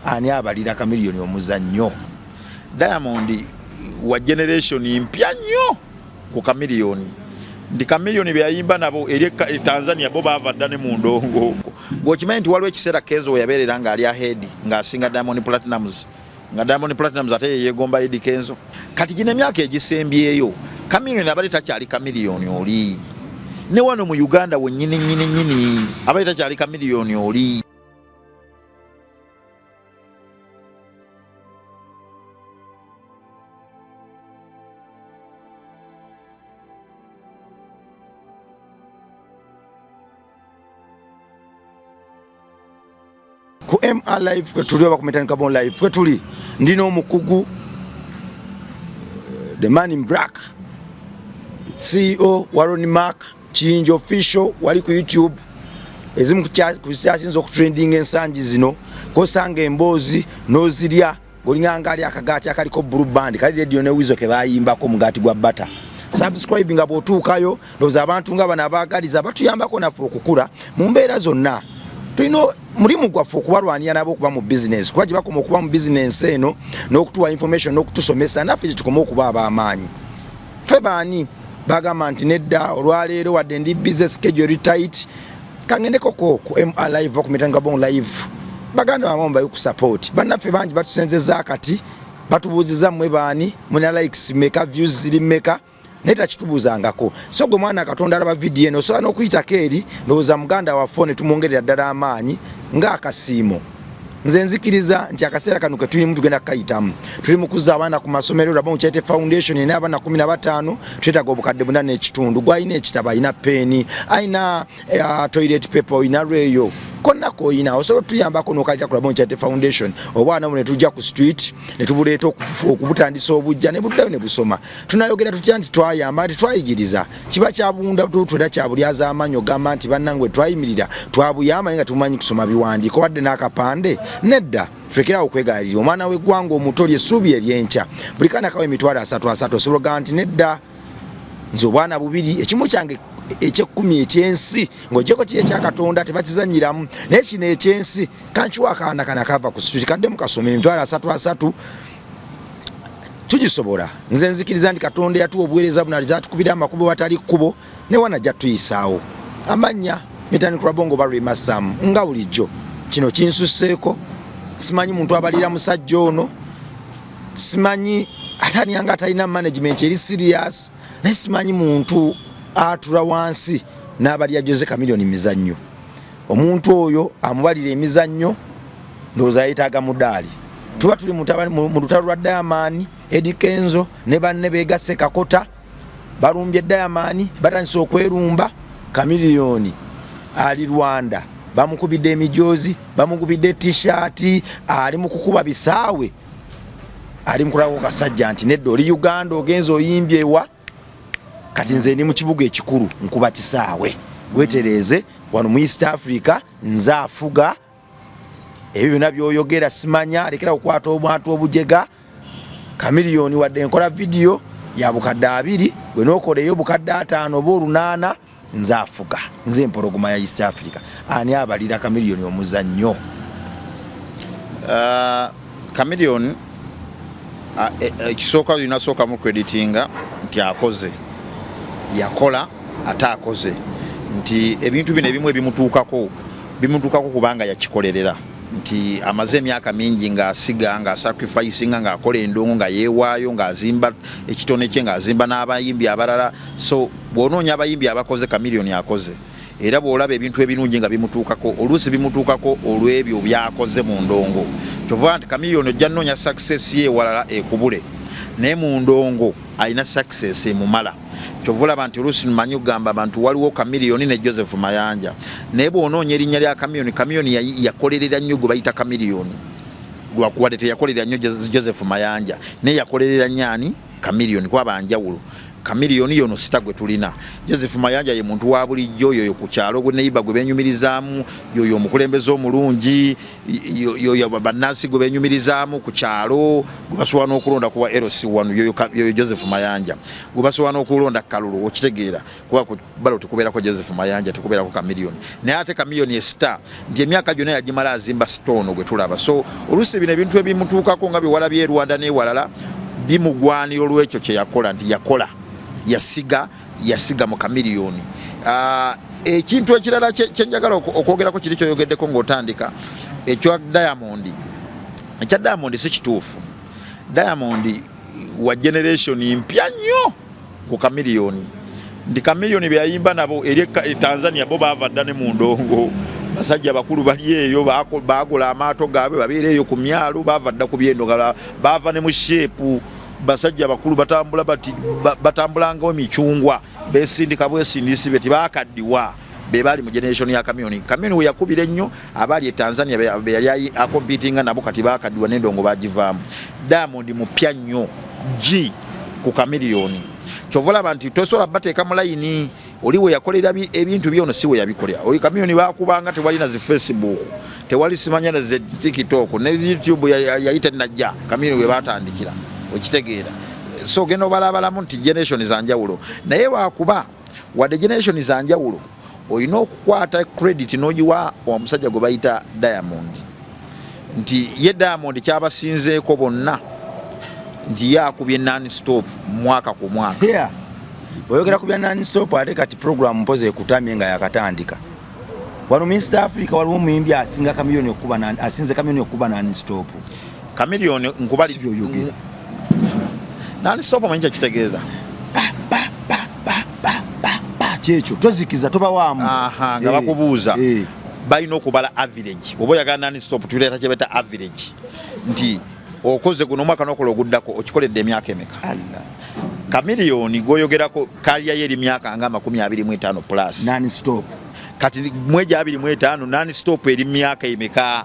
ani abalira Chameleone omuzannyo. Diamond wa generation mpya nnyo ku Chameleone. Ndi Chameleone byayimba nabo eri Tanzania bo bavadda ne mu ndongo. Gwokimanyi nti waliwo ekiseera Kenzo yabeerera nga ali ahead ng'asinga Diamond Platnumz. Nga Diamond Platnumz ate yegomba Eddie Kenzo. Kati gino emyaka egisembyeyo Chameleone abali takyali Chameleone oli. Ne wano mu Uganda wennyini abali takyali Chameleone oli. Ku MR Live kwe tuli Bakumetani Kabon Live kwe tuli ndino omukugu the man in black CEO Warren Mark Change Official wali ku YouTube ezimu kusyashinza ku trending ensangi zino kosanga embozi nozirya golinga ali akagati akaliko blue band kali radio ne wizo ke bayimbako mugati gwa butter. Subscribing abotuukayo ndoza abantu nga bana bagaliza batuyambako nafu okukula mu mbeera zonna. Tuino mulimu gwafu okubalwanira nabo okuba mu business kuba gibakoma okuba mu business eno n'okutuwa information n'okutusomesa naffe tukoma okuba ab'amaanyi. Ffe baani bagamba nti nedda olwaleero wadde ndi business schedule tight kangendeko ku MR Live Bakumetani Kabon Live baganda bamwe bayo ku support bannaffe bangi batusenzeza akati batubuuziza mmwe baani muna likes meka views ziri meka neta kitubuzangako so gwe mwana Katonda alaba video eno so anokuyita keri ndoza muganda wa phone tumongerera ddala amaanyi nga akasiimo nze nzikiriza nti akaseera kano ke tuli mutugenda kayitamu tuli mukuza abaana ku masomero laba Mukyete Foundation ene abaana 15 twetaga obukadde 4.5 gwayina ekitabo ayina peni ayina toilet paper oyina reyo konna koyina osobola tuyambako n'okalita ku Mukyete Foundation obwana mu ne tujja ku street ne tubuleeta okubutandisa obujja ne buddayo ne busoma tunayogera tutya nti twayamba nti twayigiriza kiba kyabunda tutwera kyabulyaza amanyo gamba nti bannangwe twayimirira twabuyamba nga tumanyi kusoma biwandiiko wadde n'akapande nedda tulekera okwegayirira omwana w'eggwanga omutoli essuubi eryenkya buli kana kawa emitwalo 3 osobola nti nedda nze obwana bubiri ekimu kyange ekyekumi ekyensi ng'ogyeko kiri ekya Katonda tebakizanyiramu naye kino ekyensi kankiwa akaana kana kava ku street kadde mukasoma emitwalo 3 tugisobola nze nzikiriza nti Katonda yatuwa obuweereza buno alizatukubira amakubo batali kkubo ne wana jatuyisaawo amanya Metani Kabongo Barima Sam nga bulijjo kino kinsusseeko simanyi muntu abalira musajja ono simanyi atanianga atalina management eri serious naye simanyi muntu atula wansi n'abalya Jose Chameleone mizannyo omuntu oyo amubalira emizannyo ndowooza yetaaga mudaali tuba tuli mu lutalo lwa Diamond Eddie Kenzo ne banne beegasse Kakota balumbye Diamond batandise okwerumba Chameleone ali Rwanda bamukubidde emijoozi bamukubidde t-shirt ali mu kukuba bisaawe ali mukulako kasajja nti nedda oli Uganda ogenza oyimbye ewa kati nze ndi mu kibuga ekikulu nkuba kisaawe wetereze wano mu East Africa nze afuga ebyo byonna byoyogera simanya lekera okwata obwatu obujega Chameleone wadde nkola video ya bukadde 2 gwe nokoleyo bukadde 5 oba 8 nze afuga nze empologoma ya East Africa ani abalira Chameleone omuzannyo. Chameleone ekisooka yinasooka mu creditinga nti akoze yakola ataakoze nti ebintu bino ebimu ebimutuukako kubanga yakikolerera nti amaze emyaka mingi ng'asiga ng'asacrificinga ng'akola endongo nga yeewaayo ng'azimba ekitone kye ng'azimba n'abayimbi abalala so bw'onoonya abayimbi abakoze Chameleone akoze era bw'olaba ebintu ebirungi nga bimutuukako oluusi bimutuukako olw'ebyo byakoze mu ndongo kyova nti Chameleone ojja nnoonya success ye ewalala ekubule naye mu ndongo alina success emumala kyova olaba nti oluusi mmanyi okugamba abantu waliwo Chameleone ne Joseph Mayanja naye bw'onoonya erinnya lya Chameleone yakolerera nnyo gwe bayita Chameleone lwakuwadde teyakolerera nnyo Joseph Mayanja naye yakolerera nnyo ani Chameleone kuba banjawulo kamiliyoni yono sita gwe tulina. Joseph Mayanja ye muntu wa bulijjo yoyo ku kyalo gwe neiba gwe benyumirizaamu, yoyo omukulembeze omulungi, yoyo bannansi gwe benyumirizaamu ku kyalo, gwe basobola n'okulonda kuba LC1 yoyo Joseph Mayanja. Gwe basobola n'okulonda Kalulu okitegeera kuba ku balo tukubeerako Joseph Mayanja tukubeerako kamiliyoni. Naye ate kamiliyoni esita nti emyaka gyonna yagimala azimba stone gwe tulaba. So oluusi bino ebintu ebimutuukako nga biwalabye Rwanda n'ewalala bimugwanira olw'ekyo kye yakola nti yasiga mu kamiliyoni. Ekintu ekirala kyenjagala okwogerako kiri kyoyogeddeko ng'otandika ekya Diamond. Ekya Diamond si kituufu. Diamond wa generation mpya nnyo ku kamiliyoni. Ndi kamiliyoni byayimba nabo eri Tanzania bo baava dda ne mu ndongo. Basajja bakulu bali eyo bagola amaato gaabwe babeera eyo ku myalo baava dda ku byendogala baava ne mu sheepu. Basajja bakulu batambulanga emicungwa besindika bwesindisi beti bakaddiwa be bali mu generation ya kamiliyoni. Kamiliyoni we yakubira ennyo abali e Tanzania be yali akompitinga nabo kati bakaddiwa n'endongo bagivaamu. Diamond mupya nnyo ku kamiliyoni. Kyovola bantu tosobola bateeka mu layini oli we yakolera ebintu byono si we yabikolera. Oli kamiliyoni bakubanga tewali na zi Facebook, tewali simanya na zi TikTok ne YouTube yayita najja kamiliyoni we batandikira okitegeera. So geno balabalamu nti generation zanjawulo naye wakuba wadde generation zanjawulo olina okukwata credit n'ogiwa omusajja gwe bayita Diamond nti ye Diamond kyabasinzeeko bonna nti yakubye non-stop mwaka ku mwaka. Yeah. Oyogera kubya non-stop ate kati program mpoze ekutamye nga yakatandika. Wano East Africa waliwo muyimbi asinze kamiliyoni okuba non-stop. Kamiliyoni nkubali byoyogera. Non-stop manyija kitegeeza. Kyekyo tozikiza toba waamu. Aha, nga bakubuuza. Balina okubala average. Oba oyagala non-stop tuleeta kye beta average. Nti okoze guno mwaka n'okola oguddako okikoledde emyaka emeka. Kamiliyoni goyogerako kaliya yeri myaka nga 25 plus. Non-stop. Kati mweja 25 non-stop eri myaka emeka.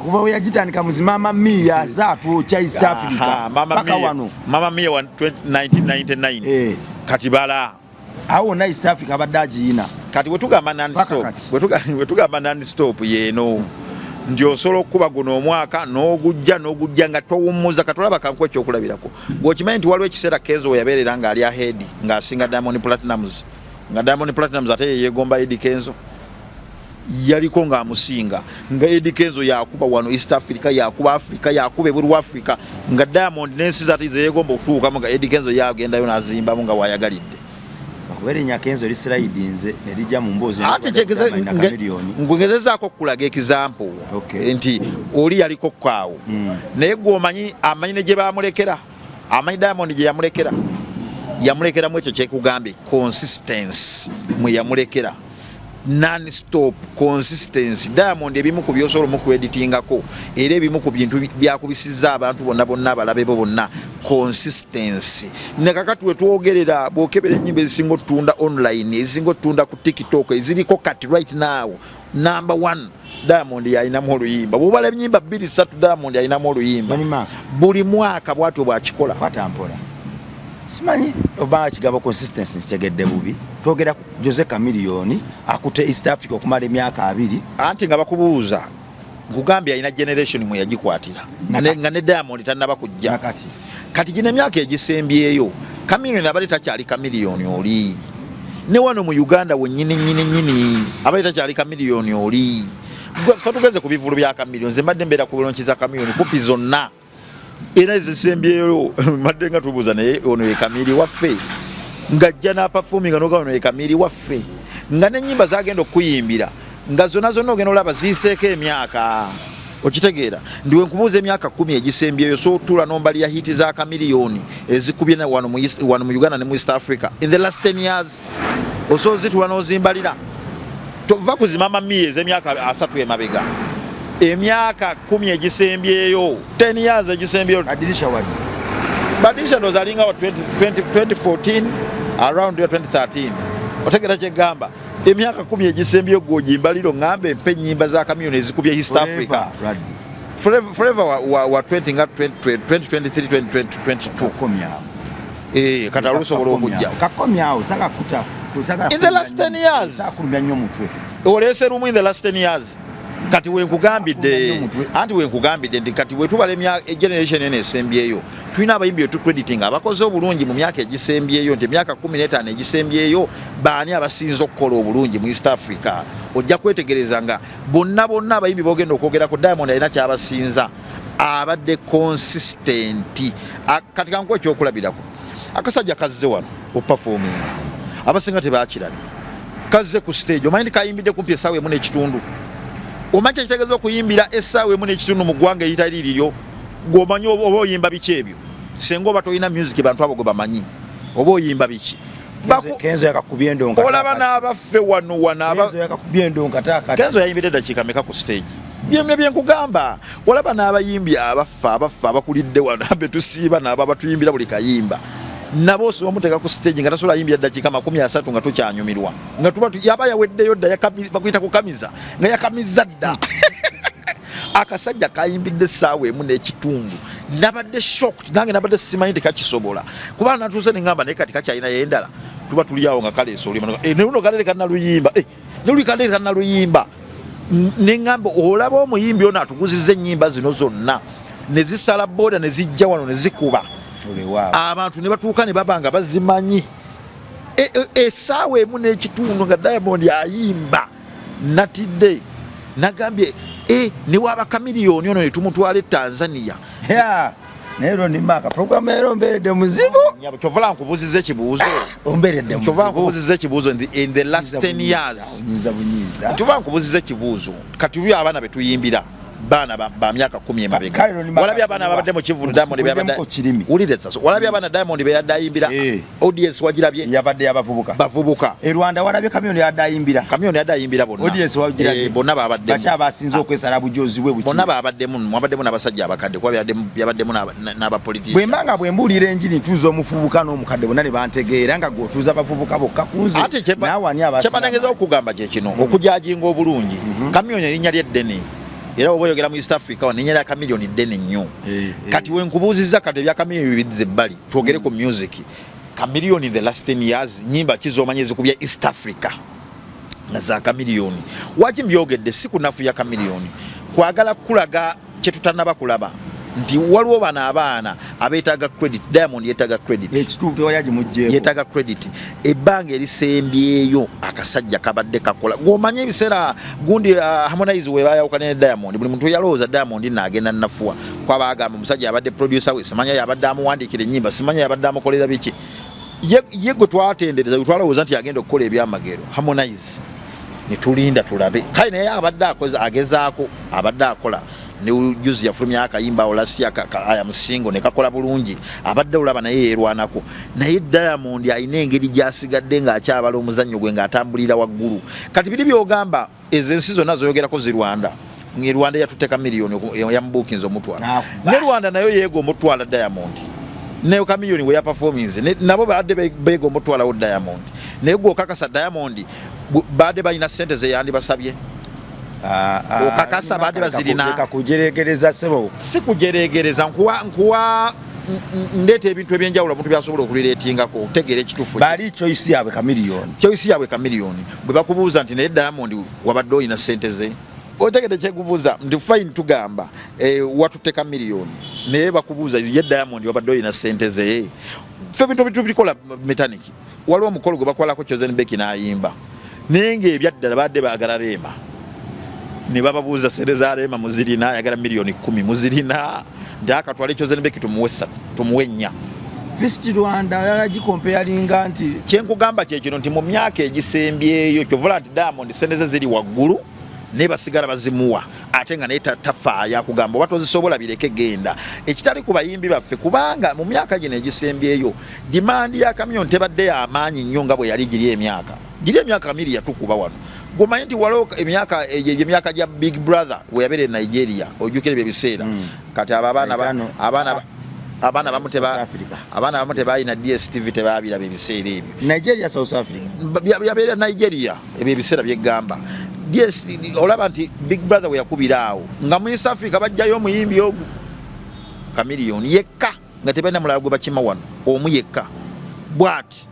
Kuba we yagitandika muzimama Mia zaatu cha East Africa. Mama Mia wa 1999. Kati bala. Awo na East Africa badajiina. Kati wetugamba non-stop. Wetugamba non-stop yeno. Ndio solo kuba guno omwaka n'ogujja nga towumuza katolaba kanko ekyokulabirako. Gwokimanyi nti waliwo ekiseera Kenzo we yabeerera nga ali ahead nga asinga Diamond Platinumz. Nga Diamond Platinumz ate yegomba Eddie Kenzo. Yaliko nga amusinga nga Eddie Kenzo yakuba wano East Africa yakuba Africa yakuba eburu Africa nga Diamond n'ensi zati zeyegomba okutuuka nga Eddie Kenzo yagendayo n'azimba nga wayagalidde. Bakubere Nyakenzo lislidinze nelija mu mbozi ate kyegeze ngwegezezaako okulaga example nti oli yaliko kwaawo naye gwomanyi amanyi gye bamulekera amanyi Diamond gye yamulekera mu ekyo kyekugambye consistency mwe yamulekera non-stop consistency. Diamond ebimu ku byosobola mu creditingako era ebimu ku bintu byakubisizza abantu bonna abalabe bo bonna consistency. Ne kakati we twogerera bwokebera ennyimba ezisinga otunda online ezisinga otunda ku TikTok eziriko kati right now number 1 Diamond yalinamu oluyimba. Bwobala ennyimba 2-3 Diamond yalinamu oluyimba buli mwaka bwatyo bwakikola batampola. Simanyi oba kigabo consistency kitegedde bubi. Twogera Jose Kamiliyoni akute East Africa okumala emyaka 2 anti nga bakubuuza kugambya alina generation mwe yagikwatira nga ne Diamond tannaba kujja kati gino emyaka egisembyeyo Kamiliyoni abali takyali Kamiliyoni oli ne wano mu Uganda wennyini abali takyali Kamiliyoni oli fa tugeze ku bivulu bya Kamiliyoni nze mbadde mbeera ku bulonkiza Kamiliyoni kupi zonna era ezisembyeyo mbadde nga tubuuza naye ono ye Kamiliyoni waffe nga jja na performing ano ono ye Kamiliyoni waffe nga n'ennyimba zagenda okuyimbira nga zonna ogenda olaba ziiseeko emyaka okitegeera ndiwe nkubuuza emyaka 10 egisembyeyo so otula n'ombalira hiti za Kamiliyoni ezikubye wano mu Uganda ne mu East Africa in the last 10 years osobola zitula n'ozimbalira tova kuzimama Mia ez'emyaka 3 emabega emyaka 10 egisembyeyo 10 years egisembyeyo badilisha ndo zalinga wa 2014 around 2013 otegera kyegamba emyaka 10 egisembyeyo gwojimbaliro ngambe empe nyimba za Kamiliyoni ezikubye East Africa forever wa 20 nga 2023 2022 kata lusobola okujja kakomyawo saka kuta in the last 10 years sakulumya nnyo mutwe olese rumu in the last 10 years kati wenkugambidde anti wenkugambidde ndi kati wetubalemya generation ene esembyeyo tulina abayimbi etucrediting abakoze obulungi mu myaka egisembyeyo nti emyaka 15 egisembyeyo baani abasinza okukola obulungi mu East Africa ojja kwetegereza nga bonna abayimbi boogenda okwogerako Diamond alina kyabasinza abadde consistent kati kankuwa ekyokulabirako akasajja kazze wano opaforming abasinga tebakirabye kazze ku stage omanyi kayimbidde kumpi essaawa emu n'ekitundu omanyi kitegeeza okuyimbira essaawa emu n'ekitundu mu ggwanga eritali liryo ng'omanyi oba oyimba biki ebyo senga oba tolina music bantu abo gwe bamanyi oba oyimba biki Kenzo yakakubye endonka olaba n'abaffe wano Kenzo yakakubye endonka taakati Kenzo yayimbidde eddakiika meka ku stage byenkugamba olaba n'abayimbi abaffe abakulidde wano abe tusiiba n'abo batuyimbira buli kayimba nabo so omuteeka ku stage nga tasobola yimbira dakika 30 nga tukyanyumirwa nga tuba yaba yaweddeyo dda bakuyita kukamiza nga yakamiza dda akasajja kayimbidde essaawa emu n'ekitundu nabadde shocked nange nabadde simanyi tekakisobola kuba natuuze ne ngamba naye kati kakyalina yendala tuba tuliawo nga kaleesa olima neluno kalere kannaluyimba neluli kalere kannaluyimba ne ngamba olaba omuyimbi ono atuguzizza ennyimba zino zonna ne zisala booda ne zijja wano ne zikuba abantu ne batuuka ne babanga bazimanyi essaawa emu n'ekitundu nga Diamond ayimba natidde nagambye ne waba kamiliyoni ono ne tumutwala Tanzania naye nimaka programu ero mberedde muzibu kyovula nkubuuziza ekibuuzo omberedde muzibu kyovula nkubuuziza ekibuuzo in the last 10 years kyovula nkubuuziza ekibuuzo kati luli abaana betuyimbira baana ba myaka 10 emabega walabye abaana babadde mu kivulu Diamond walabye abaana Diamond beyaddayimbira audience wagirabye yabadde yabavubuka Rwanda walabye Kamyoni yaddayimbira bonna audience wagirabye bonna babadde bacha basinze okwesala bujozi bwe buti bonna mwabaddemu n'abasajja abakadde kuba yabaddemu n'abapolitiki bwembanga bwembuulira enjiri ntuuza omufubuka n'omukadde bonna ne bantegeera nga gwotuuza abavubuka bokka kunze nawani kyebanegeza okugamba kyekino okujajinga obulungi Kamyoni erinnya lyeddene era oba oyogera mu East Africa wanenya ya kamiliyoni ddene nnyo kati wenkubuuzizza kati ebya kamiliyoni bibiri ebbali twogere ku music kamiliyoni the last 10 years nyimba kizomanyi ezikubya East Africa na za kamiliyoni waki mbyogedde si kunafu ya kamiliyoni kwagala kulaga kyetutanaba kulaba nti waliwo bano abaana abeetaaga credit Diamond yeetaaga credit ekituufu tewayaji mujjeeko yeetaaga credit ebbanga erisembyeyo akasajja kabadde kakola ng'omanye ebiseera gundi Harmonize we baayawukana ne Diamond buli muntu yalowooza Diamond naagenda nafuwa kwaba agamba omusajja yabadde producer we simanya yabadde amuwandiikira ennyimba simanya yabadde amukolera biki ye gwe twatendereza gwe twalowooza nti yagenda okukola ebyamagero Harmonize ne tulinda tulabe kale naye abadde agezaako abadde akola ne ujuzi yafulumya akayimba olasi aya musingo ne kakola bulungi abadde olaba naye yerwanako naye Diamond alina engeri gyasigadde nga akyabala omuzannyo gwe ng'atambulira waggulu kati biri byogamba ezensi zonna zoyogerako zi Rwanda nge Rwanda yatuteka miliyoni yamubuukinza omutwala ne Rwanda nayo yeego omutwala Diamond ne kamiliyoni we ya performance nabo badde beego omutwala wo Diamond naye gwe okakasa Diamond badde balina sente ze yandibasabye okakasa badde bazirina kujeregereza sebo si kujeregereza nkuwa ndete ebintu ebyenjawulo omuntu byasobola okulireetingako otegeera ekituufu bali choice yaabwe kamiliyoni bwe bakubuuza nti naye Diamond wabadde olina sente ze otegedde kyekubuuza nti fine tugamba watutte kamiliyoni naye bakubuuza ye Diamond wabadde olina sente ze ffe bintu bikola metaniki waliwo omukolo gwe bakolako Chosen Beki n'ayimba naye ng'ebyaddala badde baagala Rema ne bababuuza sente za Rema muzirina ayagala miliyoni 10 muzirina ndakatwale Chosen Beki tumuwe 4 Visit Rwanda yagikompeyalinga nti kyenkugamba kyekino nti mu myaka egisembyeyo kyovula nti Diamond sente ze ziri waggulu ne basigala bazimuwa ate nga naye tafaayo akugamba oba tozisobola bireke genda ekitali ku bayimbi baffe kubanga mu myaka gino egisembyeyo dimandi ya Kamyoni tebadde y'amaanyi nnyo nga bwe yali giri emyaka kamiri yatukuba wano gomanyi nti waliwo emyaka gya Big Brother we yabeere Nigeria ojjukira ebyo ebiseera kati abaana bamu tebalina DSTV tebaabiraba ebiseera ebyo Nigeria South Africa yabeera Nigeria ebyo ebiseera byegamba olaba nti Big Brother we yakubira awo nga mu East Africa bajjayo omuyimbi ogwo kamiliyoni yekka nga tebalina mulala gwe bakima wano omu yekka bwati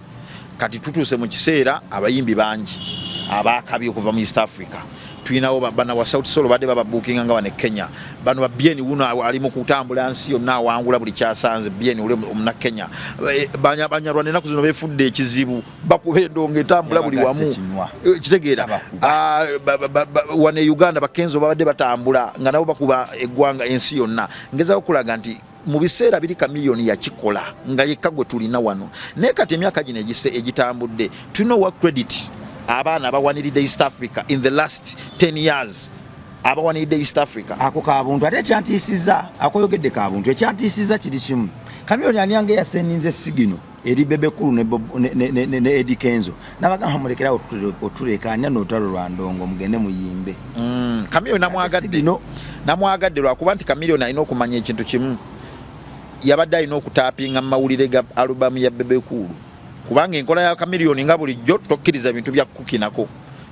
kati tutuuse mu kiseera abayimbi bangi abakabye okuva mu East Africa tuyinawo bana wa South Soul badde bababukinga nga wane Kenya bano ba Bien uno ali mu kutambula nsi yonna wangula buli kyasanze Bien ule omuna Kenya banyarwanda enaku zino befudde ekizibu bakuba endongo etambula buli wamu kitegeera wane Uganda bakenzo babadde batambula nga nabo bakuba eggwanga ensi yonna ngezao okulaga nti mu biseera biri kamiliyoni yakikola nga yekka gwe tulina wano naye kati emyaka gino egitambudde tulina wa credit abaana abawaniridde East Africa in the last 10 years abawaniridde East Africa ako kabuntu ate ekyantiisiza akoyogedde kabuntu ekyantiisiza kiri kimu kamiliyoni aniyange yaseninze sigino eri Bebekulu ne Eddie Kenzo nabagamba mulekera otulekanya n'olutalo lwa Ndongo mugende muyimbe kamiliyoni namwagadde lwakuba nti kamiliyoni alina okumanya ekintu kimu yabadde alina okutapinga mu mawulire ga alubamu ya Bebekulu kubanga enkola ya kamiliyoni nga bulijjo tokkiriza ebintu bya kukinako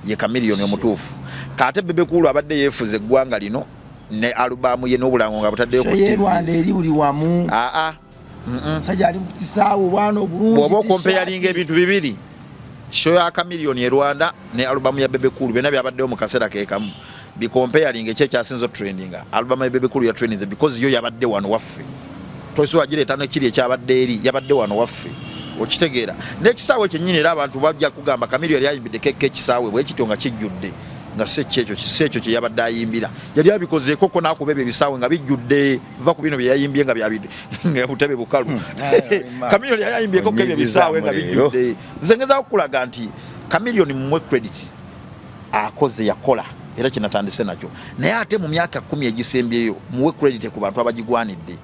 ye kamiliyoni omutuufu kate Bebekulu abadde yeefuza eggwanga lino ne alubamu ye n'obulango nga butaddeyo ku TV Rwanda eri buli wamu sajja ali mutisaawo bwana obulungi bw'oba okompeyalinga ebintu bibiri show ya kamiliyoni e Rwanda ne alubamu ya Bebekulu byonna byabaddeyo mu kaseera keekamu bikompeyalinga ekyekyasinza trendinga alubamu ya Bebekulu ya trendinze because yo yabadde wano waffe tosobola gireeta n'ekiri ekyabadde eri yabadde wano waffe okitegeera n'ekisaawe kyennyini era abantu bajja kugamba kamiliyoni yayimbidde keke ekisaawe bwekityo nga kijjudde nga seekyo kye yabadde ayimbira yali abikozeeko ko n'akuba ebyo ebisaawe nga bijjudde va ku bino bye yayimbye nga butebe bukalu kamiliyoni yayayimbyeko ko ebyo ebisaawe nga bijjudde nze ngezaako okulaga nti kamiliyoni mumwe credit akoze yakola era kinatandise nakyo naye ate mu myaka 10 egisembyeyo muwe credit ku bantu abagigwanidde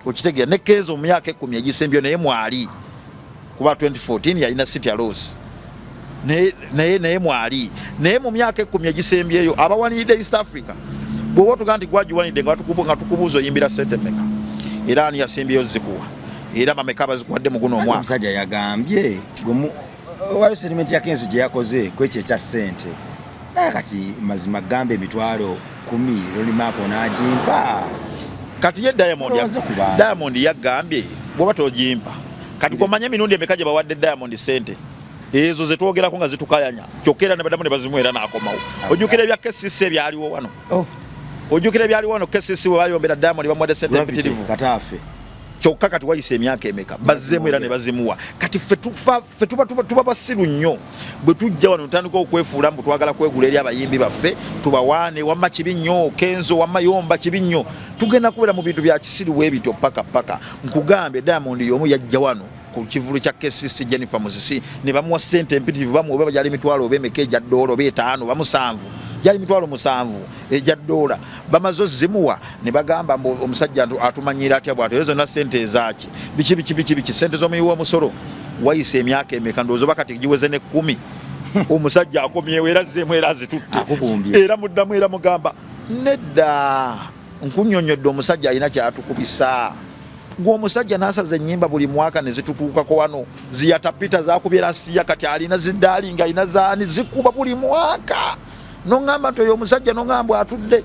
okitegeera ne Kenzo mu myaka 10 egisembyeyo naye mwali kuba 2014 yalina City Rose naye mwali naye mu myaka 10 egisembyeyo abawaniridde East Africa bw'oba tugaa nti gwagiwanidde nga tukubuuza oyimbira sente mmeka era ani yasembyeyo zikuwa era bameka bazikuwadde mu guno omwaka omusajja yagambye waliwo settlement ya Kenzo gye yakoze kwekyo ekya ssente naye kati mazima gambe emitwalo 10 Lolimaako n'agimpa kati ye Diamond yagambye bw'oba togimpa kati komanya emirundi emeka gye bawadde Diamond sente ezo zetwogerako nga zitukayanya kyokera ne badamu ne bazimwera n'akomawo ojjukira ebya KCC ebyaliwo wano ojjukira ebyaliwo wano KCC bwe bayombera Diamond bamuwadde sente empitirivu kataafe kyokka kati wayise emyaka emeka bazzeemu era ne bazimuwa kati ffe tuba basiru nnyo bwe tujja wano ntandika okwefuula mbu twagala kwegula eri abayimbi baffe tubawaane wamma kibi nnyo Kenzo wamma Yomba kibi nnyo tugenda kubeera mu bintu bya kisiru bwebityo paka nkugambye Diamond y'omu yajja wano ku kivulu kya KCC Jennifer Musisi ne bamuwa ssente empitirivu bamuwa bajali emitwalo oba emeka egya ddoola oba 5 bamusanvu jali mitwalo 7 ejja ddoola bamaze zimuwa ne bagamba mbu omusajja atumanyira atya bw'atyo ezo na ssente ezaaki biki ssente z'omuyiwa omusolo wayise emyaka emeka ndowooza bakati giweze ne 10 omusajja akomyewo era zzeemu era azitutte era muddamu era mugamba nedda nkunnyonnyodde omusajja alina kyatukubisa gw'omusajja n'asaza ennyimba buli mwaka ne zitutuukako wano ziyatapita zakubye Rasiya kati alina ziddalinga alina zaani zikuba buli mwaka noŋŋamba nti oyo omusajja noŋŋamba atudde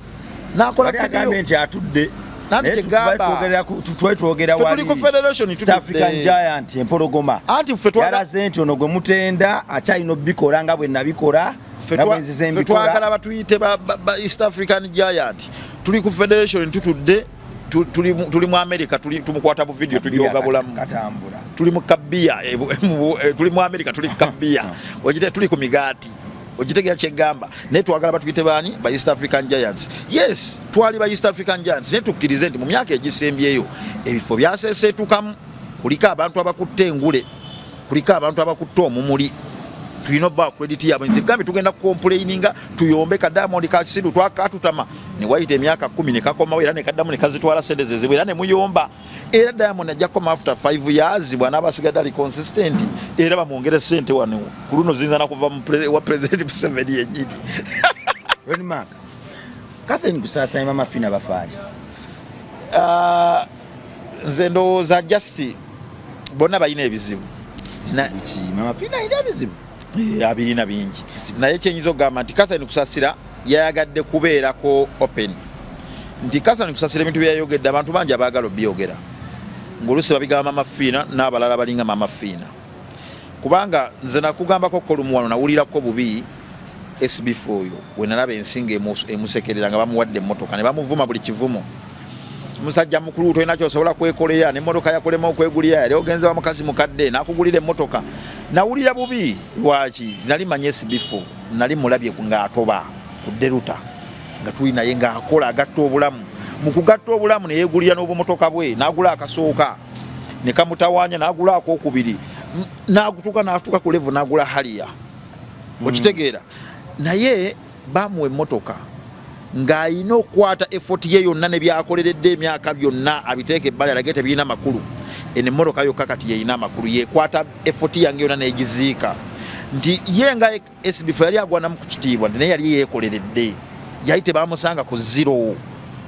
n'akola agambe nti atudde twetwogera East African Giant empologoma yalaze nti ono gwe mutenda akyalina obbikola nga bwe nabikola ffe twagala batuyite ba East African Giant tuli ku federation tutudde tuli mu America tumukwata bu video tulyoga bulamu tuli mu Kabia tuli mu America tuli Kabia ojite tuli ku migati ojitegera kyegamba naye twagala batuyite baani ba East African Giants yes twali ba East African Giants naye tukkirize nti mu myaka egisembyeyo ebifo byaseeseetukamu kuliko abantu abakutte engule kuliko abantu abakutte omumuli tulina obba credit yabwe nti gambi tugenda complaininga tuyombe ka Diamond ka kisiru twakatutama ne wayita emyaka 10 ne kakomawo era ne kaddamu ne kazitwala sente zezibwe era ne muyomba era Diamond ajja koma after 5 years bwana abasigadde ali consistent era bamwongere sente wano ku luno zinza na kuva wa president Museveni yennyini Rolimaako Catherine kusaasaanya Mama Fina bafaaje nze ndowooza just bonna balina ebizibu Mama Fina alina ebizibu abirina bingi naye kyenyinza okugamba nti Catherine Kusasira yayagadde kubeerako open nti Catherine Kusasira ebintu byayogedde abantu bangi abaagala obyogera ng'oluusi babigamba Mama Fina n'abalala balinga Mama Fina kubanga nze nakugambako kolumu wano nawulirako bubi SB4 oyo we nalaba ensinga emusekerera nga bamuwadde emmotoka ne bamuvuma buli kivumo. Musajja mukulu tolina kyosobola kwekolera n'emmotoka yakulema okwegulira yali ogenze wa mukazi mukadde n'akugulira emmotoka. Nawulira bubi lwaki nali manye SB4 nali mulabye ng'atoba ku Deruta nga tuli naye ng'akola agatta obulamu. Mu kugatta obulamu ne yeegulira n'obumotoka bwe n'agula akasooka ne kamutawaanya n'agula akokubiri n'agutuka n'atuuka ku level n'agula Harrier. Okitegeera naye bamuwa emmotoka ng'ayina okukwata effort ye yonna ne byakoleredde emyaka byonna abiteeka ebbali alage tebirina makulu. Eno emmotoka yokka kati yeyina amakulu yekwata effort yange yonna n'egiziika nti ye nga SB4 yali agwanamu ku kitiibwa naye yali yeekoleredde yali tebamusanga ku zero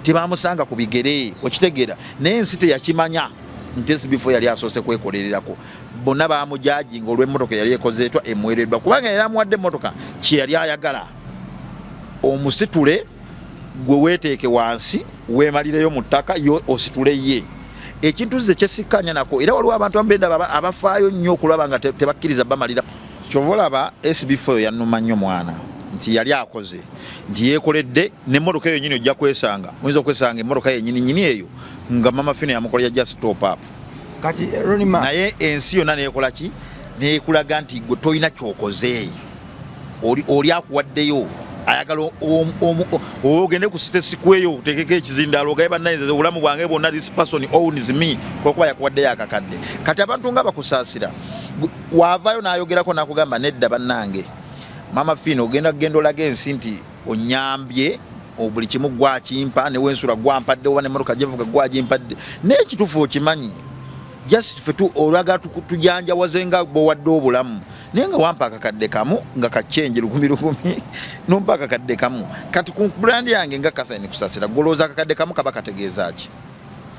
tebamusanga ku bigere. Okitegeera naye ensi teyakimanya nti SB4 yali asoose kwekolererako. Bonna bamujajinga olw'emmotoka yali ekozeetwa emuwereddwa kubanga yali amuwadde emmotoka kye yali ayagala omusitule gwe weeteeke wansi weemalireyo mu ttaka yo ositule ye. Ekintu ze kyesikkanya nako era waliwo abantu abenda abafaayo nnyo okulaba nga tebakkiriza bamalira. Kyova olaba SB4 yannuma nnyo mwana nti yali akoze nti yeekoledde n'emmotoka eyo nyini ojja kwesanga oyinza okwesanga emmotoka yennyini eyo nga mama Fino yamukolera just stop up. Kati Ronima naye ensi yonna neekola ki neekulaga nti gwe tolina kyokoze oli akuwaddeyo ayagala ogende ku site sikweyo otekeko ekizindaalo ogaye bannayinza obulamu bwange bwonna this person owns me kuba yakuwaddeyo akakadde. Kati abantu nga bakusaasira waavaayo n'ayogerako n'akugamba nedda bannange mama Fino ogenda olage ensi nti onyambye buli kimu gwakimpa ne wensula gwampadde oba n'emmotoka gyevuga gwagimpadde n'ekituufu okimanyi just fetu olaga tujanjawaze nga bw'owadde obulamu naye nga wampa akakadde kamu nga kacyenje 10,000 nompa akakadde kamu. Kati ku brand yange nga Catherine Kusasira golooza akakadde kamu kaba kategeeza ki?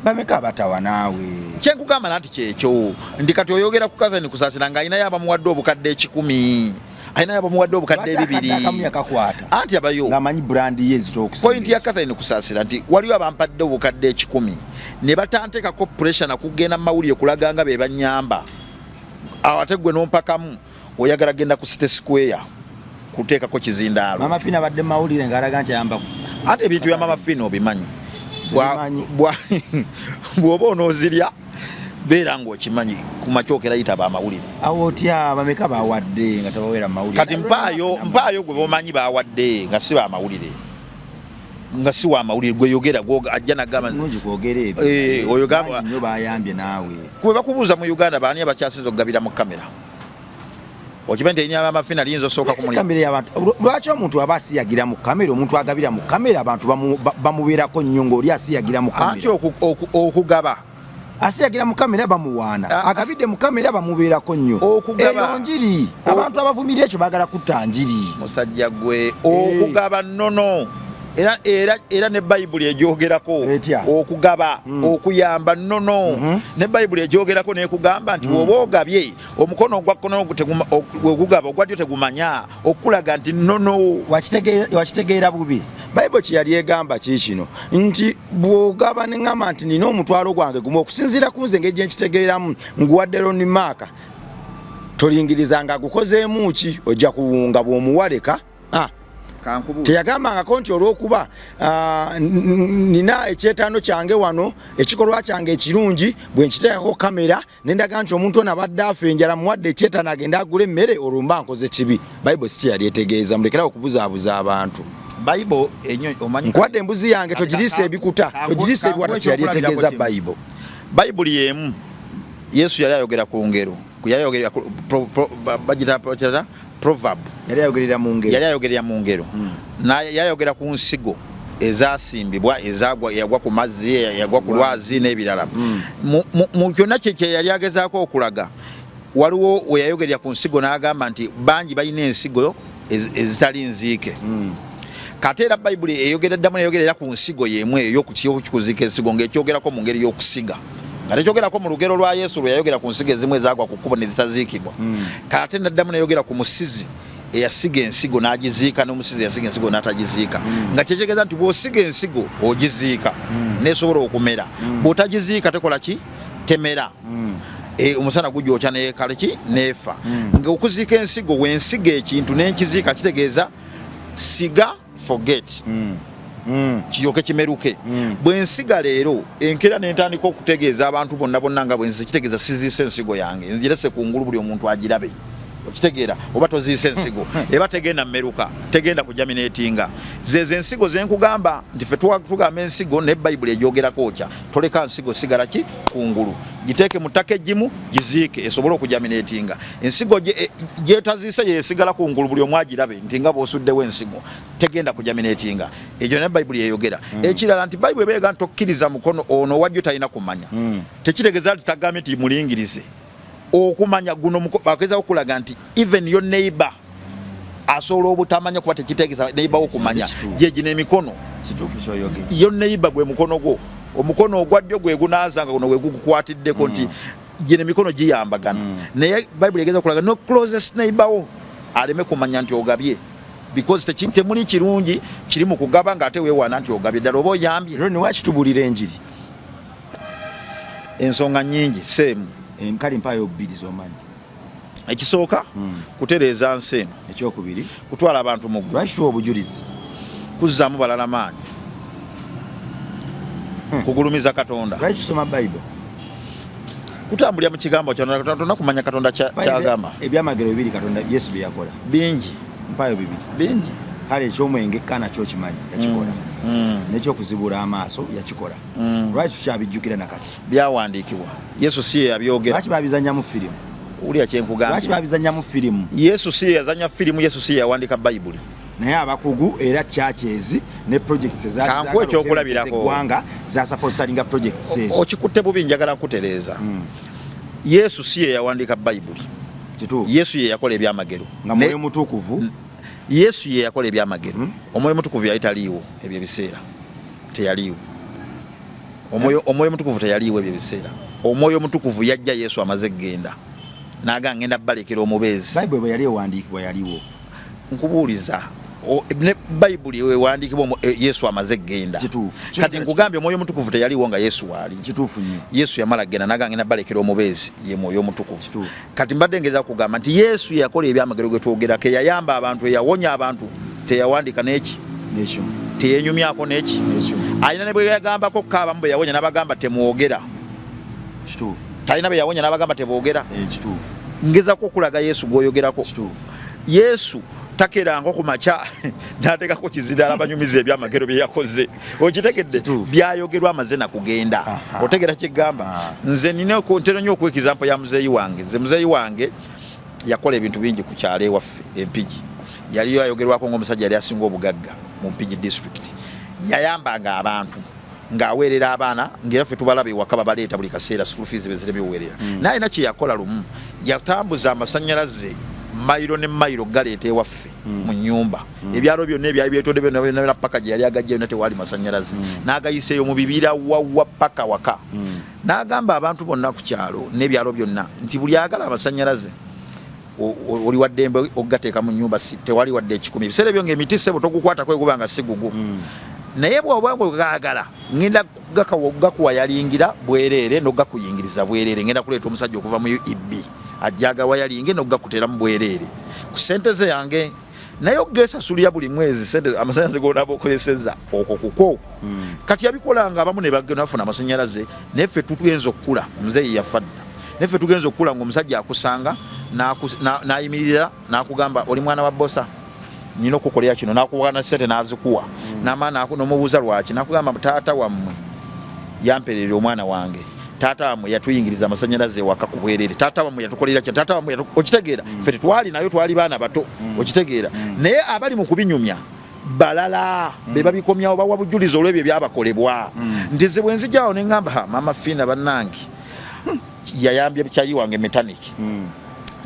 Bameka abatawa naawe kyenkugamba nati kyekyo ndi kati oyogera ku Catherine Kusasira nga ayinayo abamuwadde obukadde 10 ayinayo abamuwadde obukadde 2 anti abayo ng'amanyi brand ye zitookusimba. Point ya Catherine Kusasira nti waliwo abampadde obukadde 10 ne batanteekako pressure nakugenda mu mawulire kulaga nga be banyamba ate gwe n'ompakamu oyagala genda ku City Square kuteekako kizindaalo. Mama Fino abadde mu mawulire ng'alaga nti ayamba ate ebintu bya Mama Fino obimanyi bw'oba onoozirya beera ng'okimanyi ku makyokera yitaba amawulire. Awo otya bameka bawadde nga tabawera mu mawulire? Kati mpaayo gwe bomanyi bawadde nga si ba mawulire nga si wa mawulire gwe yogera ajja nagamba nungi kwogera ebyo oyo gamba nnyo bayambye naawe kwe bakubuuza mu Uganda baani abakyasinza okugabira mu kamera okimanyi nti erina Mama Fino aliyinza osooka kamera y'abantu. Lwaki omuntu aba asiyagira mu kamera omuntu agabira mu kamera abantu bamubeerako nnyo ng'oli asiyagira mu kamera anti okugaba asiyagira mu kamera bamuwaana agabidde mu kamera bamubeerako nnyo eyo njiri abantu abavumirira ekyo baagala kutta njiri musajja gwe okugaba nnono era ne Bayibuli egyogerako okugaba okuyamba nnono ne Bayibuli egyogerako nekugamba nti bw'oba ogabye omukono ogwa kkono ogugaba ogwadyo tegumanya okulaga nti nnono. Wakitegeera bubi Bayibuli kye yali egamba kiikino nti bw'ogaba ne ŋŋamba nti nina omutwalo gwange gumu okusinziira ku nze engeri gye nkitegeeramu nguwadde Ronimaka tolingirizanga agukozeemu ki ojja kuwunga bw'omuwaleka teyagambangako nti olw'okuba nina ekyetaano kyange wano ekikolwa kyange ekirungi bwe nkiteekako kamera nendaga nti omuntu ono abadde afa enjala muwadde ekyetaano agenda agula emmere olwo mba nkoze kibi. Bayibuli si kye yali etegeeza mulekerawo okubuzaabuza abantu. Bayibuli enyo omanyi nkuwadde embuzi yange togiriisa ebikuta togiriisa ebiwata kye yali etegeeza Bayibuli. Bayibuli y'emu Yesu yali ayogera ku ngero yali ayogera bagita proverb yali ayogerera mu ngero yali ayogera ku nsigo ezasimbibwa yagwa ku mazzi yagwa ku lwazi n'ebirala mu kyonna kye yali agezaako okulaga waliwo we yayogerera ku nsigo n'agamba nti bangi balina ensigo ezitali nziike. Kate era Bayibuli eyogera ddamu neyogerera ku nsigo y'emu eyo ey'okukikuziika ensigo ng'ekyogerako mu ngeri y'okusiga nga tekyogerako mu lugero lwa Yesu lwe yayogera ku nsigo ezimu ezagwa ku kkubo ne zitaziikibwa. Kate naddamu neyogera ku musizi eyasiga ensigo n'agiziika n'omusizi eyasiga ensigo n'atagiziika nga kyekitegeeza nti bw'osiga ensigo ogiziika nesobola okumera bw'otagiziika tekola ki temera. omusana gujooca neekala ki neefa nga okuziika ensigo wensiga ekintu nenkiziika kitegeeza siga forget kiyoke kimeruke bwensiga leero enkera nentandika okutegeeza abantu bonna nga bwenzize kitegeeza siziise ensigo yange nzirese kungulu buli omuntu agirabe okitegeera oba toziise ensigo eba tegenda mmeruka tegenda kujaminatinga zeze ensigo zenkugamba nti ffe tugamba ensigo ne Bayibuli egyogerako okya toleka nsigo sigala ki kungulu giteeke mu ttaka eggimu giziike esobole okujaminatinga ensigo gyetaziise yesigala kungulu buli omu agirabe nti nga bw'osuddewo ensigo tegenda kujaminatinga egyo ne Bayibuli eyogera ekirala nti Bayibuli ebeega ntokkiriza mukono ono wajjo talina kumanya tekitegeeza nti tagambye nti mulingirize okumanya guno bakeza okulaga nti even your neighbor asobola obutamanya kuba tekitegeeza neighbor okumanya jeje n'emikono your neighbor gwe mukono gwo omukono ogwaddyo gwe gunaazanga guno gwe gukukwatiddeko nti gye n'emikono giyambagana naye Bible egeza okulaga no closest neighbor wo aleme kumanya nti ogabye because temuli kirungi kiri mu kugaba ng'ate weewaana nti ogabye ddala oba oyambye rero niwaki tubulira enjiri ensonga nnyingi seemu kali mpayo bbiri z'omanyi ekisooka kutereeza nsi eno ekyokubiri kutwala abantu mu lwaki tuwa obujulizi kuzzaamu balala maanyi kugulumiza Katonda lwaki tusoma Bayibuli kutambulira mu kigambo kyonna kumanya Katonda kyagamba ebyamagero bibiri Katonda Yesu bye yakola bingi mpayo bibiri bingi kale ekyomwenge kana kyo kimanyi yakikola nekyokuzibula amaaso yakikola lwaki tukyabijjukira nakati byawandiikibwa Yesu si ye yabyogera lwaki babizanyamu firimu ulya kyenkugambye lwaki babizanyamu firimu Yesu si ye yazanya firimu Yesu si ye yawandiika Bayibuli naye abakugu era churches ne projects kankuwa ekyokulabirako eggwanga zasaposalinga projects ezo okikutte bubi njagala nkutereeza Yesu si ye yawandiika Bayibuli Yesu ye yakola ebyamagero nga Mwoyo Mutukuvu Yesu ye yakola ebyamagero Omwoyo Mutukuvu yali taliiwo ebyo biseera teyaliiwo Omwoyo Mutukuvu teyaliiwo ebyo biseera Omwoyo Mutukuvu yajja Yesu amaze genda naga ngenda balekera omubeezi Bayibuli bwe yali ewandiikibwa yaliwo nkubuuliza ne Bayibuli ewandiikibwa Yesu amaze genda kati nkugambye Omwoyo Mutukuvu teyaliwo nga Yesu waali kituufu nnyo Yesu yamala genda naga ngenda balekera omubeezi ye Mwoyo Mutukuvu kati mbadde ngereza kugamba nti Yesu yakola ebyamagero gwe twogerako yayamba abantu eyawonya abantu teyawandiika n'eki n'ekyo teyenyumyako n'eki alina ne bwe yagambako kaabamu bwe yawonya n'abagamba temwogera kituufu talina bwe yawonya n'abagamba teboogera kituufu ngezako okulaga Yesu gw'oyogerako Yesu takeranga ku makya n'ateekako kizindaala abanyumiza ebyamagero bye yakoze okitegedde byayogerwa amaze na kugenda otegera kigamba nze nina ntera nnyo okwekizampo ya muzeeyi wange nze muzeeyi wange yakola ebintu bingi ku kyalo ewaffe Empigi yaliyo ayogerwako ng'omusajja yali asinga obugagga mu Mpigi district yayambanga abantu ng'aweerera abaana ng'era ffe tubalabe ewaka babaleeta buli kaseera school fees bezireme oweerera naye alina kye yakola lumu yatambuza amasannyalaze mayiro ne mayiro galeeta ewaffe mu nnyumba ebyalo byonna ebyali byetonde byonna paka gye yali agajja yonna tewaali masannyalaze n'agayiseeyo mu bibira wawa paka waka n'agamba abantu bonna ku kyalo n'ebyalo byonna nti buli agala amasannyalaze oli waddembe okugateeka mu nnyumba tewali wadde ekikumi ebiseera ebyo ng'emiti ssebo tokukwatako eguba nga si gugu naye bw'obanga ogaagala ngenda gakuwa yalingira bwereere n'ogakuyingiriza bwereere ngenda kuleeta omusajja okuva mu UEB ajjaga wayalinge n'ogakuteramu bwereere ku ssente ze yange naye ogesasulira buli mwezi ssente amasannyalaze g'onaaba okozesezza okwo kuko kati yabikolanga abamu ne bagenda bafuna amasannyalaze naye ffe tugenza okukula muzeeyi yafa dda naye ffe tugenza okukula ng'omusajja akusanga n'ayimirira n'akugamba oli mwana wa bosa nina okukolera kino n'akuwagana ssente n'azikuwa n'amaana n'omubuuza lwaki n'akugamba taata wammwe yamperera omwana wange taata wammwe yatuyingiriza amasannyalaze ewaka ku bwereere taata wammwe yatukolera kino taata wammwe okitegeera ffe tetwali nayo twali baana bato okitegeera naye abali mu kubinyumya balala be babikomyawo bawa bujulizi olw'ebyo byabakolebwa ndize bwe nzijjawo ne ŋŋamba maama Fiina bannange yayambye kyali wange metaniki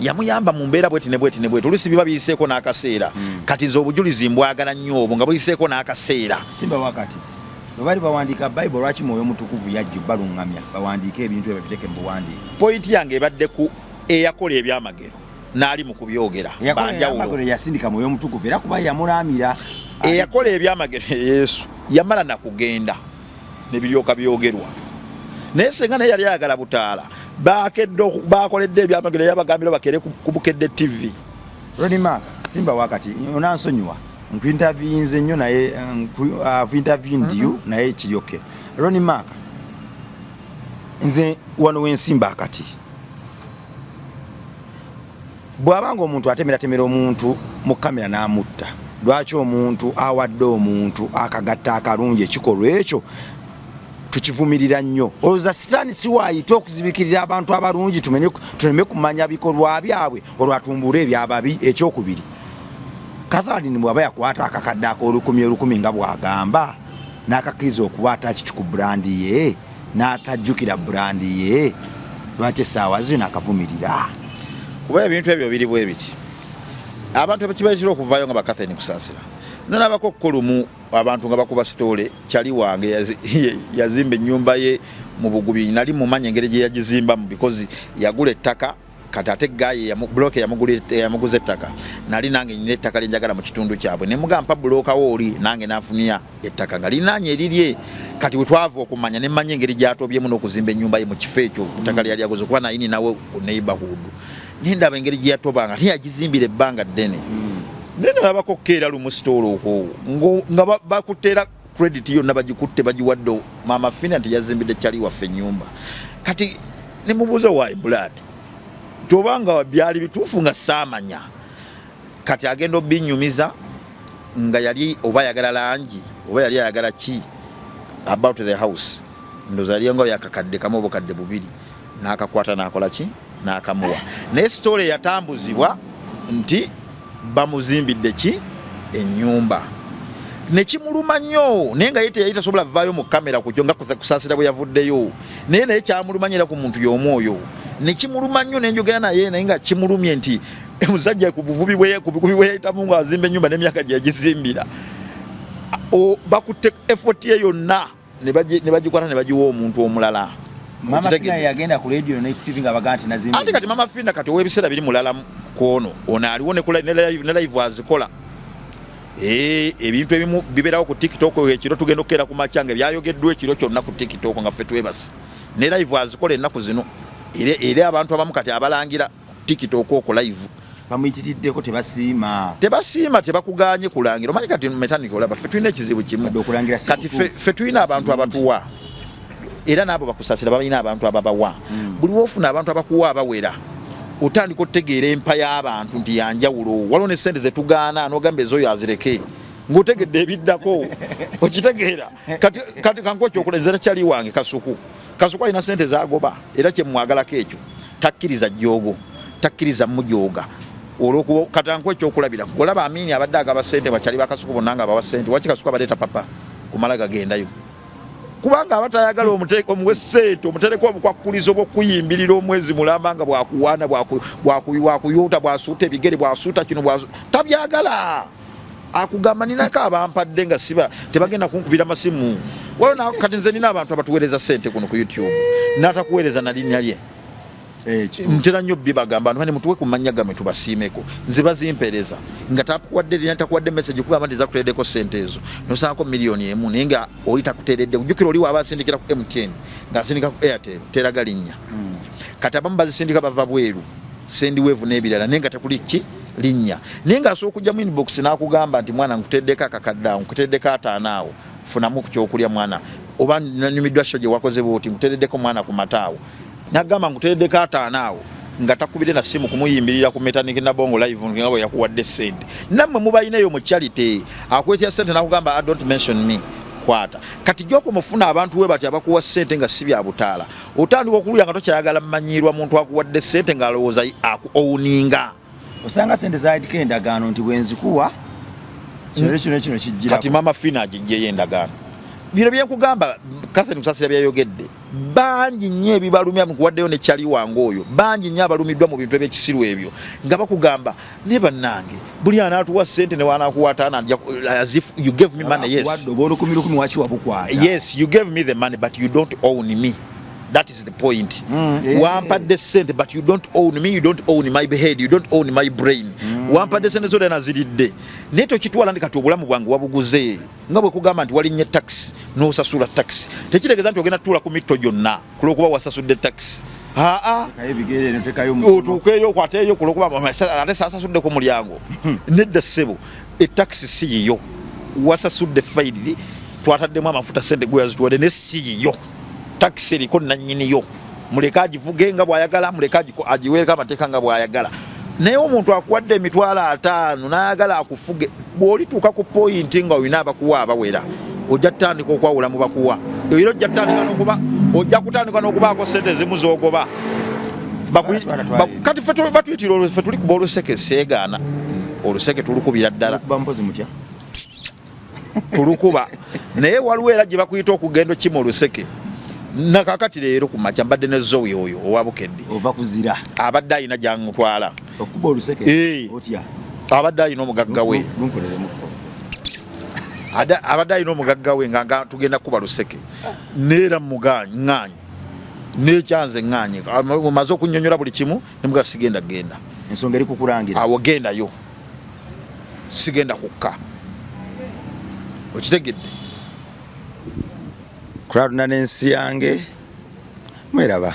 yamuyamba mu mbeera bweti ne bweti ne bweti olusi biba biyiseeko n'akaseera kati nze obujulizi mbwagala nnyo obwo nga buyiseeko n'akaseera simba wakati bwe bali bawandiika Bayibuli lwaki Mwoyo Mutukuvu yajja baluŋŋamya bawandiike ebintu ebyo babiteeke mu buwandiike pointi yange ebadde ku eyakola ebyamagero n'ali mu kubyogera banjawulo yasindika Mwoyo Mutukuvu era kuba yamulaamira eyakola ebyamagero Yesu yamala na kugenda ne biryoka byogerwa naye senga naye yali ayagala butaala bakoledde ebyamagero yabagambira bakere ku Bukedde TV. Ronnie Mark Simba wakati onansonyiwa nkwinterviewinze nnyo naye interviewed you naye kiyoke. Ronnie Mark nze wano wensimba akati bwabanga omuntu atemera omuntu mu kamera n'amutta lwaki omuntu awadde omuntu akagatta akalungi ekikolwa ekyo tukivumirira nnyo olwoza sitaani siwaayita okuzibikirira abantu abalungi tuleme kumanya bikolwa byabwe olwatumbula ebyababi ekyokubiri Catherine bwaba yakwata akakadde ak'olukumi nga bwagamba n'akakkiriza okubaata kiti ku brandi ye n'atajjukira brandi ye lwaki essaawa zino akavumirira kuba ebintu ebyo biri bwe biti abantu bakibaitira okuvaayo nga bakatheni kusaasira nalabako kkulumu abantu nga bakuba sitole kyali wange yazimba ennyumba ye mu Bugubi nali mumanya engeri gye yagizimbamu because yagula ettaka kati ate gaye bloke yamuguza ettaka nali nange nyina ettaka lyenjagala mu kitundu kyabwe ne mugamba bloka wooli nange nafunia ettaka nga linanye erirye kati wetwava okumanya ne mmanya engeri gyatobyemu n'okuzimba ennyumba ye mu kifo ekyo ettaka lyali yagoze kuba nayini nawe ku neighborhood nindaba engeri gye yatobanga teyagizimbira ebbanga ddene nalabako keera lumu sitoola okwo nga bakuteera credit yonna bagikutte bagiwadde Mama Fina nti yazimbidde kyali waffe ennyumba kati ne mubuuza why blood tobanga byali bituufu nga saamanya kati agenda obinyumiza nga yali oba yagala langi oba yali ayagala ki about the house ndoza yali ngo yakakadde kamu obukadde bubiri n'akakwata n'akola ki n'akamuwa naye story yatambuzibwa nti bamuzimbidde ki ennyumba nekimuluma nnyo naye nga yali tasobola vaayo mu kamera kujjo nga kusaasira bwe yavuddeyo naye kyamulumanyira ku muntu y'omwoyo nekimuluma nnyo nenjogera naye naye nga kimulumye nti omusajja ku buvubi bwe yayitamu nga azimba ennyumba n'emyaka gye yagizimbira bakutte effort ye yonna ne bagikwata ne bagiwa omuntu omulala. Mama Fina yagenda ku radio ne TV nga baganti nazimba ate kati Mama Fina kati ow'ebiseera biri mulala kwono ono aliwo ne live azikola ebintu ebimu biberawo ku TikTok ekiro tugenda okukeera ku macyange byayogeddwa ekiro kyonna ku TikTok nga ffe twebasi ne live azikola ennaku zino era abantu abamu kati abalangira TikTok oko live bamuyitiriddeko tebasiima tebakuganye kulangira omanyi kati mechanical olaba ffe tulina ekizibu kimu kati ffe tulina abantu abatuwa era nabo bakusasira balina abantu ababawa buli wofuna abantu abakuwa abawera otandika otegeera empa y'abantu nti yanjawulo waliwo ne ssente zetugaana n'ogamba ezo yazireke ng'otegedde ebiddako okitegeera kati kankuwa ekyokulenzera kyali wange Kasuku alina ssente zagoba era kyemwagalako ekyo takkiriza jjoogo takkiriza mujooga olwokuba katankuwa ekyokulabira olaba Amini abadde agaba ssente bakyali bakasuku bonna nga bawa ssente waki Kasuku abaleeta papa kumala gagendayo kubanga abatayagala omuwe ssente omutereko obukwakulizo bw'okuyimbirira omwezi mulamba nga bwakuwaana bwakuyuuta bwasuuta ebigere bwasuuta kino tabyagala akugamba ninako abampadde nga siba tebagenda kunkubira masimu waliwo kati nze nina abantu abatuweereza ssente kuno ku YouTube n'atakuweereza na linnya lye ntera nnyo bibagamba abantu mutuwe ku mannya gammwe tubasiimeko nze bazimpereza nga takuwadde message kugamba nti zakuteereddeko ssente ezo nosaako miliyoni emu naye nga oli takuteeredde ujjukira oli waaba asindikira ku MTN ng'asindika ku Airtel teraga linnya kati abamu bazisindika bava bweru sendiweevu n'ebirala naye nga tekuli ki linnya naye ng'asooka okujja mu inbox n'akugamba nti mwana nkuteeddeko akakadde awo nkuteeddeko ataano awo funamu ku kyokulya mwana oba nanyumiddwa sho gye wakoze bwoti nkuteereddeko mwana ku mataawo nagamba nguteeddeko ataano awo nga takubire na simu kumuyimbirira ku Metaniki na Bongo live nga bwe yakuwadde ssente nammwe mubayinayo mu charity akwetya ssente nakugamba I don't mention me kwata kati gyoko mufuna abantu we bati abakuwa ssente nga si bya butaala otandika okulya nga tokyayagala mmanyirwa muntu akuwadde ssente nga alowooza owuninga osanga ssente zaadiko endagaano nti bwenzikuwa kino kijjira kati Mama Fina agijjeyo endagaano bino byenkugamba Catherine Kusasira byayogedde bangi nnyo ebibalumya mukuwaddeyo ne kyali wange oyo bangi nnyo abalumiddwa mu bintu ebyekisiru ebyo nga bakugamba ne bannange buli anaatuwa ssente ne wanakuwataana as if you gave me money yes you gave me the money but you don't own me. That is the point. Wampadde ssente but you don't own me, you don't own my head, you don't own my brain. Wampadde ssente zo naziridde naye tokitwala ndi kati obulamu bwange wabuguze nga bwe kugamba nti walinnye taxi n'osasula taxi tekitegeeza nti ogenda tuula ku mitto gyonna kulwokuba wasasudde taxi otuuka eri okwata eri okulokuba ate sasasudde ku mulyango nedda ssebo etakisi si yiyo wasasudde fayiri twataddemu amafuta sente gwe yazituwadde ne si yiyo takisi eriko nannyiniyo muleke agivuge nga bw'ayagala muleke agiweereko amateeka nga bw'ayagala naye omuntu akuwadde emitwalo 5 n'ayagala akufuge bw'olituuka ku poyinti nga olina abakuwa abawera ojja kutandika okwawula mu bakuwa era ojja kutandika n'okubaako sente zimu z'ogoba kati batuyitira ffe tuli kuba oluseke seegaana oluseke tulukubira ddala tulukuba naye waliwo era gye bakuyita okugenda okima oluseke nakakati leero ku makya mbadde ne Zoe oyo owa Bukedde abadde alina gyamutwala abadde alina omugagga we abadde alina omugagga we nga tugenda kuba luseke neera muŋŋaanyi nekyanze ŋŋaanyi omaze okunnyonnyola buli kimu nemuga sigenda genda ensonga eri kukulangira awo gendayo sigenda kukka okitegedde Crowd na n'ensi yange mweraba